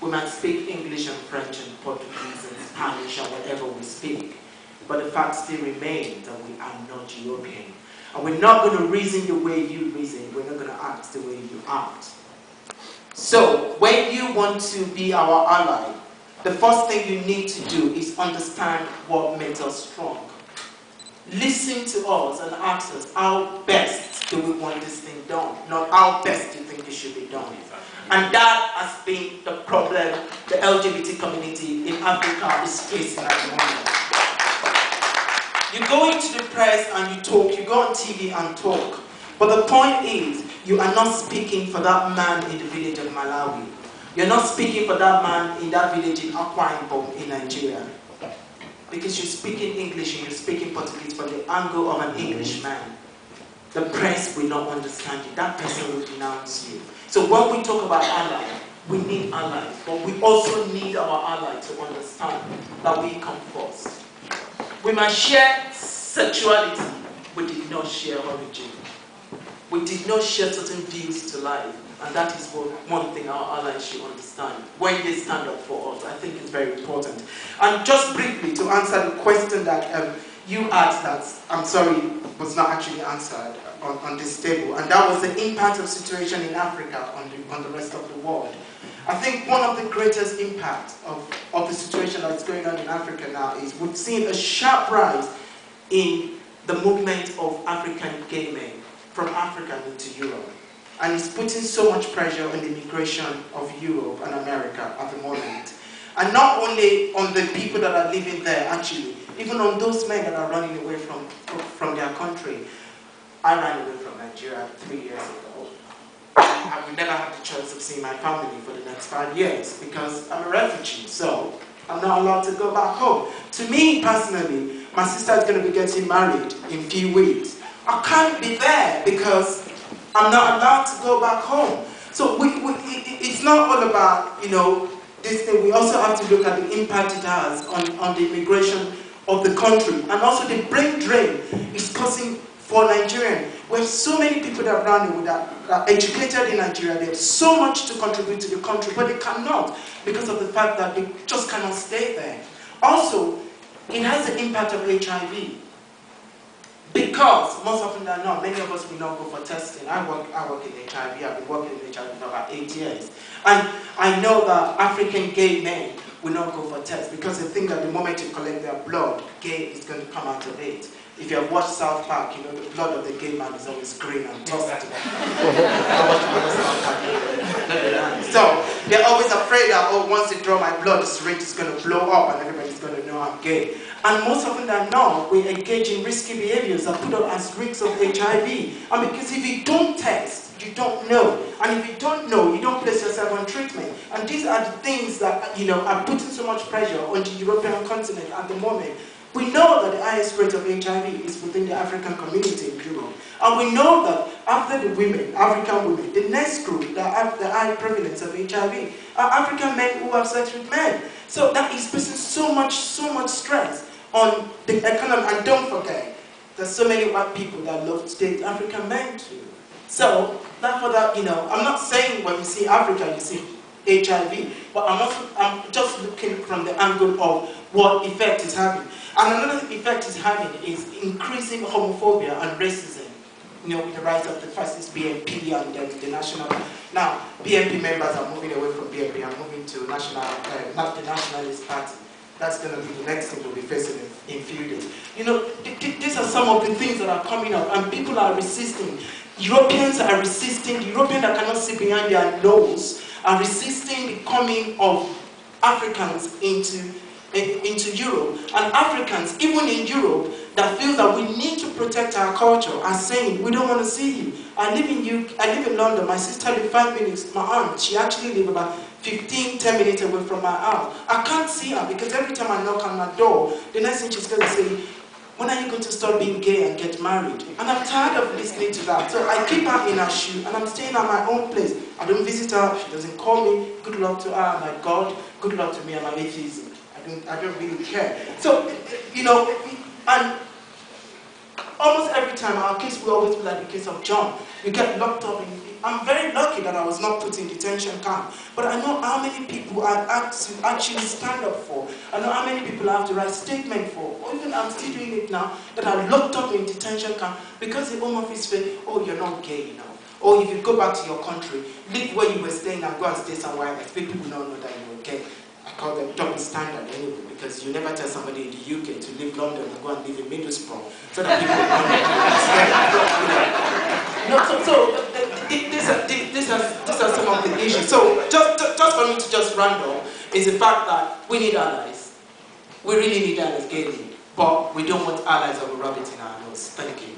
We might speak English and French and Portuguese and Spanish and whatever we speak, but the fact still remains that we are not European. And we're not going to reason the way you reason. We're not going to act the way you act. So, when you want to be our ally, the first thing you need to do is understand what makes us strong. Listen to us and ask us, how best do we want this thing done? Not how best do you think it should be done. And that has been the problem the LGBT community in Africa is facing at the moment. You go into the press and you talk, you go on TV and talk. But the point is, you are not speaking for that man in the village of Malawi. You're not speaking for that man in that village in Akwa Ibom in Nigeria. Because you're speaking English and you're speaking Portuguese from the angle of an Englishman. The press will not understand you. That person will denounce you. So when we talk about allies, we need allies. But we also need our allies to understand that we come first. We might share sexuality, we did not share origin. We did not share certain views to life, and that is one thing our allies should understand. When they stand up for us, I think it's very important. And just briefly, to answer the question that you asked that, I'm sorry, was not actually answered on this table, and that was the impact of situation in Africa on the rest of the world. I think one of the greatest impacts of the situation that's going on in Africa now is we've seen a sharp rise in the movement of African gay men from Africa into Europe. And it's putting so much pressure on the immigration of Europe and America at the moment. And not only on the people that are living there, actually, even on those men that are running away from their country. I ran away from Nigeria 3 years ago. I would never have the choice of seeing my family for the next 5 years because I'm a refugee, so I'm not allowed to go back home. To me, personally, my sister is going to be getting married in a few weeks. I can't be there because I'm not allowed to go back home. So it's not all about, you know, this thing. We also have to look at the impact it has on the immigration of the country. And also the brain drain it's causing for Nigerians. We have so many people that are around that are educated in Nigeria. They have so much to contribute to the country, but they cannot because of the fact that they just cannot stay there. Also, it has the impact of HIV. Because most often than not, many of us will not go for testing. I work in HIV. I've been working in HIV for about 8 years. And I know that African gay men will not go for tests because they think that the moment you collect their blood, gay is going to come out of it. If you have watched South Park, you know the blood of the gay man is always green and toxic. So they're always afraid that, oh, once they draw my blood, the syringe is going to blow up and everybody's going to know I'm gay. And most often than not, we engage in risky behaviors that put us at risk of HIV. And because if you don't test, you don't know. And if you don't know, you don't place yourself on treatment. And these are the things that, you know, are putting so much pressure on the European continent at the moment. We know that the highest rate of HIV is within the African community in Europe. And we know that after the women, African women, the next group that have the high prevalence of HIV are African men who have sex with men. So that is putting so much stress on the economy. And don't forget, there's so many white people that love to date African men too. So, therefore that, you know, I'm not saying when you see Africa, you see HIV, but I'm just looking from the angle of what effect it's having. And another effect it's having is increasing homophobia and racism, you know, with the rise of the fascist BNP and the national. Now, BNP members are moving away from BNP and moving to the Nationalist Party. That's going to be the next thing we'll be facing in few days. You know, these are some of the things that are coming up, and people are resisting. Europeans are resisting. The Europeans that cannot see behind their nose are resisting the coming of Africans into Europe. And Africans, even in Europe, that feel that we need to protect our culture are saying, we don't want to see you. I live in London. My sister lives 5 minutes. My aunt, she actually lives about 10 minutes away from my house. I can't see her because every time I knock on my door, the next thing she's going to say, when are you going to stop being gay and get married? And I'm tired of listening to that. So I keep her in her shoe and I'm staying at my own place. I don't visit her, she doesn't call me. Good luck to her, my God. Good luck to me and my atheism. I don't really care. So, you know, and almost every time our case will always be like the case of John. You get locked up in. I'm very lucky that I was not put in detention camp, but I know how many people I had to actually stand up for. I know how many people I have to write statement for. Or even I'm still doing it now, that are locked up in detention camp because the Home Office say, oh, you're not gay enough. Or if you go back to your country, leave where you were staying and go and stay somewhere and expect people don't know that you were gay. I call them double standard anyway, because you never tell somebody in the UK to leave London and go and live in Middlesbrough, so that people these are some of the issues. So just for me to just round up is the fact that we need allies. We really need allies, gaily, but we don't want allies that will rub it in our nose. Thank you.